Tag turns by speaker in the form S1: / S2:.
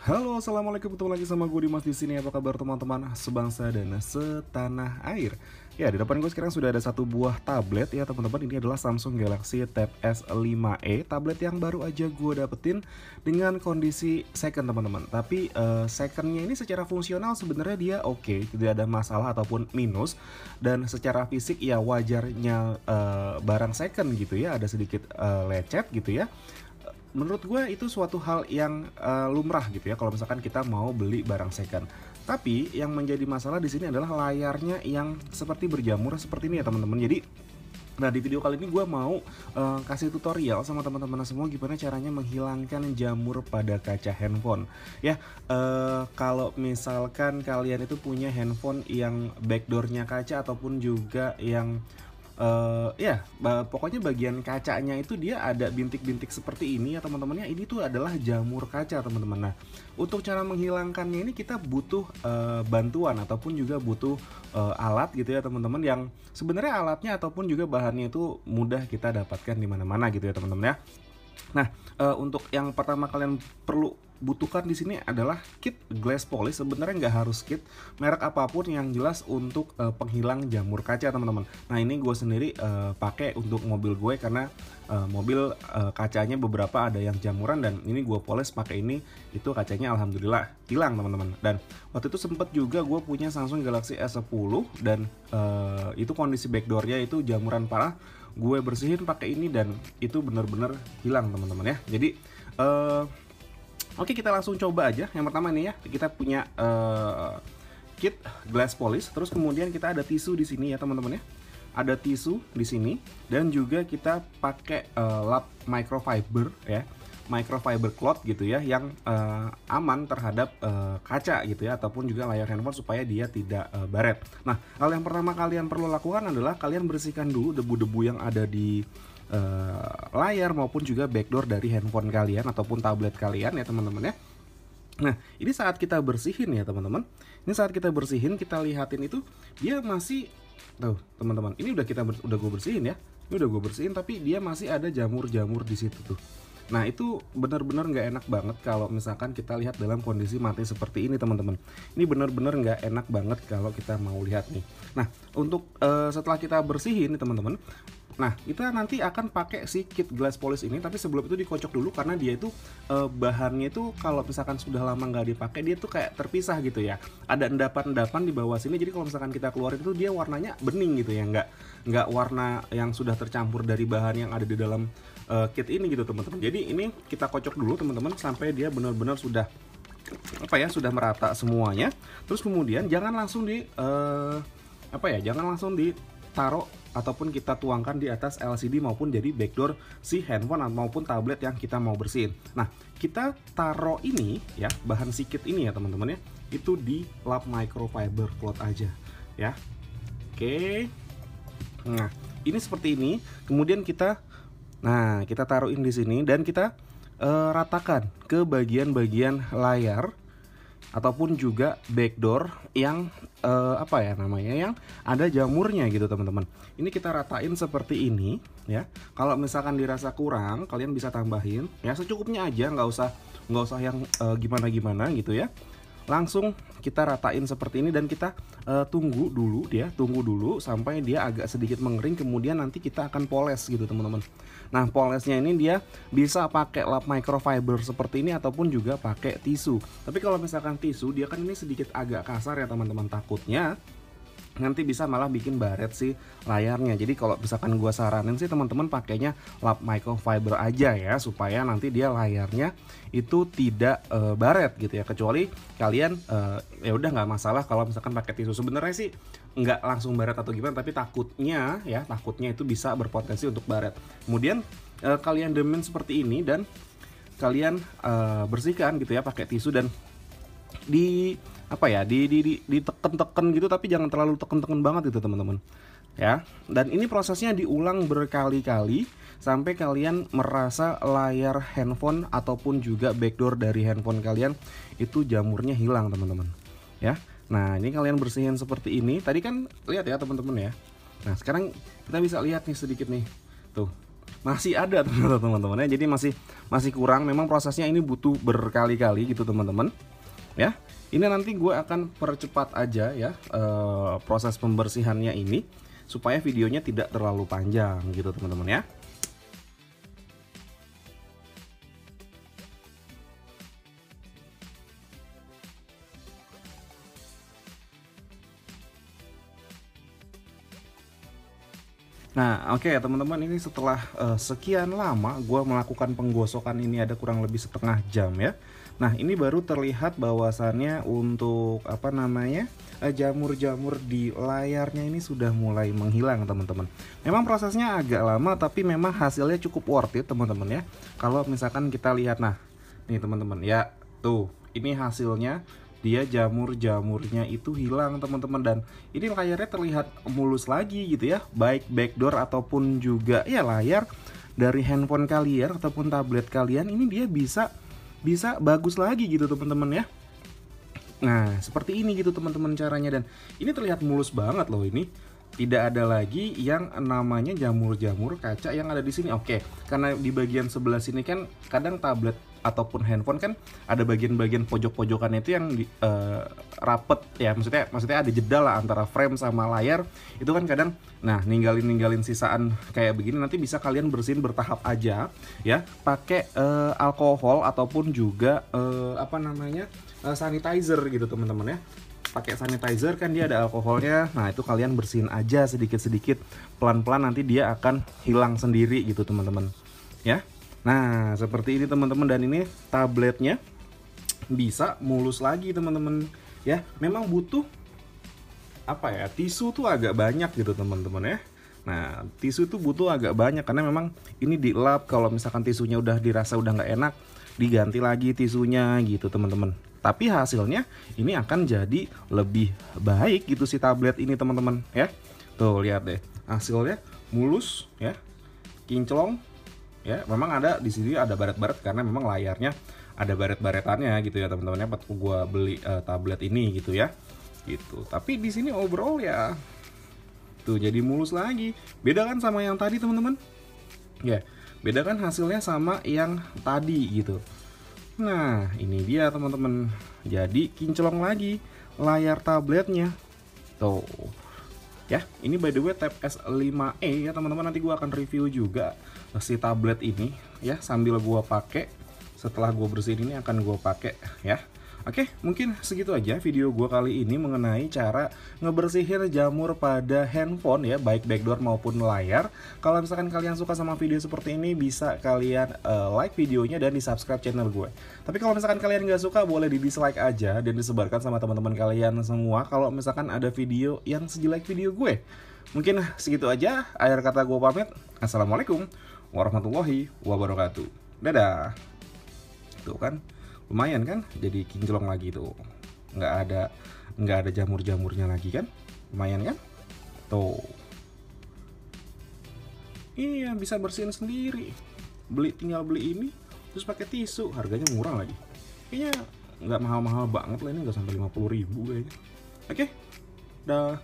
S1: Halo, assalamualaikum, ketemu lagi sama gue Dimas di sini. Apa kabar teman-teman sebangsa dan setanah air? Ya, di depan gue sekarang sudah ada satu buah tablet ya teman-teman. Ini adalah Samsung Galaxy Tab S5e, tablet yang baru aja gue dapetin dengan kondisi second teman-teman. Tapi secondnya ini secara fungsional sebenarnya dia oke, tidak ada masalah ataupun minus. Dan secara fisik ya wajarnya barang second gitu ya, ada sedikit lecet gitu ya. Menurut gue itu suatu hal yang lumrah gitu ya kalau misalkan kita mau beli barang second. Tapi yang menjadi masalah di sini adalah layarnya yang seperti berjamur seperti ini ya teman-teman. Jadi nah di video kali ini gue mau kasih tutorial sama teman-teman semua gimana caranya menghilangkan jamur pada kaca handphone. Ya, kalau misalkan kalian itu punya handphone yang backdoornya kaca ataupun juga yang pokoknya bagian kacanya itu dia ada bintik-bintik seperti ini ya teman-teman ya. Ini tuh adalah jamur kaca teman-teman. Nah, untuk cara menghilangkannya ini kita butuh bantuan ataupun juga butuh alat gitu ya teman-teman, yang sebenarnya alatnya ataupun juga bahannya itu mudah kita dapatkan di mana-mana gitu ya teman-teman ya. Nah, untuk yang pertama kalian perlu butuhkan di sini adalah kit glass polish. Sebenarnya nggak harus kit merek apapun, yang jelas untuk penghilang jamur kaca teman-teman. Nah, ini gue sendiri pakai untuk mobil gue karena mobil kacanya beberapa ada yang jamuran, dan ini gue poles pakai ini, itu kacanya alhamdulillah hilang teman-teman. Dan waktu itu sempet juga gue punya Samsung Galaxy S10 dan itu kondisi backdoornya itu jamuran parah. Gue bersihin pakai ini dan itu bener-bener hilang teman-teman ya. Jadi oke, kita langsung coba aja. Yang pertama nih ya, kita punya kit glass polish. Terus kemudian kita ada tisu di sini ya teman-teman ya. Ada tisu di sini dan juga kita pakai lap microfiber ya, microfiber cloth gitu ya, yang aman terhadap kaca gitu ya, ataupun juga layar handphone supaya dia tidak baret. Nah, hal yang pertama kalian perlu lakukan adalah kalian bersihkan dulu debu-debu yang ada di layar maupun juga backdoor dari handphone kalian ataupun tablet kalian ya teman-teman ya. Nah, ini saat kita bersihin ya teman-teman. Ini saat kita bersihin, kita lihatin itu dia masih tuh teman-teman. Ini udah gue bersihin ya. Ini udah gue bersihin tapi dia masih ada jamur-jamur di situ tuh. Nah, itu benar-benar nggak enak banget kalau misalkan kita lihat dalam kondisi mati seperti ini teman-teman. Ini benar-benar nggak enak banget kalau kita mau lihat nih. Nah, untuk setelah kita bersihin nih teman-teman, nah, kita nanti akan pakai si kit glass polish ini, tapi sebelum itu dikocok dulu karena dia itu bahannya itu kalau misalkan sudah lama nggak dipakai dia tuh kayak terpisah gitu ya. Ada endapan-endapan di bawah sini, jadi kalau misalkan kita keluarin itu dia warnanya bening gitu ya, nggak warna yang sudah tercampur dari bahan yang ada di dalam kit ini gitu teman-teman. Jadi ini kita kocok dulu teman-teman sampai dia benar-benar sudah sudah merata semuanya. Terus kemudian jangan langsung jangan langsung ditaruh ataupun kita tuangkan di atas LCD maupun jadi backdoor si handphone maupun tablet yang kita mau bersihin. Nah, kita taruh ini ya, bahan sikit ini ya teman-teman ya, itu di lap microfiber cloth aja ya. Oke. Nah, ini seperti ini. Kemudian kita taruhin di sini dan kita ratakan ke bagian-bagian layar ataupun juga backdoor yang yang ada jamurnya gitu teman-teman. Ini kita ratain seperti ini ya. Kalau misalkan dirasa kurang, kalian bisa tambahin ya secukupnya aja, nggak usah yang gimana-gimana gitu ya. Langsung kita ratain seperti ini dan kita tunggu dulu sampai dia agak sedikit mengering, kemudian nanti kita akan poles gitu teman-teman. Nah, polesnya ini dia bisa pakai lap microfiber seperti ini ataupun juga pakai tisu. Tapi kalau misalkan tisu, dia kan ini sedikit agak kasar ya teman-teman, takutnya nanti bisa malah bikin baret si layarnya. Jadi kalau misalkan gua saranin sih teman-teman pakainya lap microfiber aja ya, supaya nanti dia layarnya itu tidak baret gitu ya. Kecuali kalian ya udah nggak masalah kalau misalkan pakai tisu. Sebenarnya sih nggak langsung baret atau gimana, tapi takutnya itu bisa berpotensi untuk baret. Kemudian kalian demen seperti ini dan kalian bersihkan gitu ya pakai tisu dan diteken-teken gitu, tapi jangan terlalu teken-teken banget gitu teman-teman ya. Dan ini prosesnya diulang berkali-kali sampai kalian merasa layar handphone ataupun juga backdoor dari handphone kalian itu jamurnya hilang teman-teman ya. Nah, ini kalian bersihin seperti ini. Tadi kan lihat ya teman-teman ya. Nah, sekarang kita bisa lihat nih sedikit nih tuh, masih ada teman-teman ya. Jadi masih kurang, memang prosesnya ini butuh berkali-kali gitu teman-teman ya. Ini nanti gue akan percepat aja ya proses pembersihannya ini supaya videonya tidak terlalu panjang gitu teman-teman ya. Nah, oke teman-teman, ini setelah sekian lama gue melakukan penggosokan ini, ada kurang lebih setengah jam ya. Nah, ini baru terlihat bahwasannya untuk apa namanya jamur-jamur di layarnya ini sudah mulai menghilang teman-teman. Memang prosesnya agak lama tapi memang hasilnya cukup worth it teman-teman ya. Kalau misalkan kita lihat, nah nih teman-teman ya, tuh ini hasilnya. Dia jamur-jamurnya itu hilang teman-teman, dan ini layarnya terlihat mulus lagi gitu ya, baik backdoor ataupun juga ya layar dari handphone kalian ataupun tablet kalian, ini dia bisa bagus lagi gitu teman-teman ya. Nah seperti ini gitu teman-teman caranya, dan ini terlihat mulus banget loh. Ini tidak ada lagi yang namanya jamur-jamur kaca yang ada di sini. Oke, karena di bagian sebelah sini kan kadang tablet ataupun handphone kan ada bagian-bagian pojok-pojokannya itu yang rapet ya, maksudnya ada jeda lah antara frame sama layar itu kan kadang. Nah ninggalin sisaan kayak begini nanti bisa kalian bersihin bertahap aja ya, pakai alkohol ataupun juga apa namanya sanitizer gitu teman-teman ya. Pakai sanitizer kan dia ada alkoholnya. Nah itu kalian bersihin aja sedikit-sedikit, pelan-pelan, nanti dia akan hilang sendiri gitu teman-teman ya. Nah seperti ini teman-teman, dan ini tabletnya bisa mulus lagi teman-teman ya. Memang butuh apa ya, tisu tuh agak banyak gitu teman-teman ya. Nah tisu tuh butuh agak banyak karena memang ini dilap. Kalau misalkan tisunya udah dirasa udah nggak enak, diganti lagi tisunya gitu teman-teman. Tapi hasilnya ini akan jadi lebih baik gitu si tablet ini teman-teman ya. Tuh lihat deh, hasilnya mulus ya, kinclong ya. Memang ada di sini ada baret-baret karena memang layarnya ada baret-baretannya gitu ya teman-teman ya. Waktu gua beli tablet ini gitu ya. Gitu. Tapi di sini overall ya tuh jadi mulus lagi. Beda kan sama yang tadi teman-teman? Ya, beda kan hasilnya sama yang tadi gitu. Nah ini dia teman-teman, jadi kinclong lagi layar tabletnya tuh ya. Ini by the way Tab S5e ya teman-teman, nanti gua akan review juga si tablet ini ya sambil gua pakai. Setelah gua bersihin ini akan gua pakai ya. Oke, mungkin segitu aja video gue kali ini mengenai cara ngebersihin jamur pada handphone ya, baik backdoor maupun layar. Kalau misalkan kalian suka sama video seperti ini, bisa kalian like videonya dan di subscribe channel gue. Tapi kalau misalkan kalian nggak suka, boleh di dislike aja dan disebarkan sama teman-teman kalian semua kalau misalkan ada video yang sejelek video gue. Mungkin segitu aja, akhir kata gue pamit. Assalamualaikum warahmatullahi wabarakatuh. Dadah. Tuh kan, lumayan kan, jadi kinclong lagi tuh, nggak ada jamur-jamurnya lagi kan, lumayan kan tuh. Iya, bisa bersihin sendiri, tinggal beli ini terus pakai tisu, harganya murah lagi, kayaknya nggak mahal-mahal banget lah, ini nggak sampai 50.000 kayaknya. Oke, dah.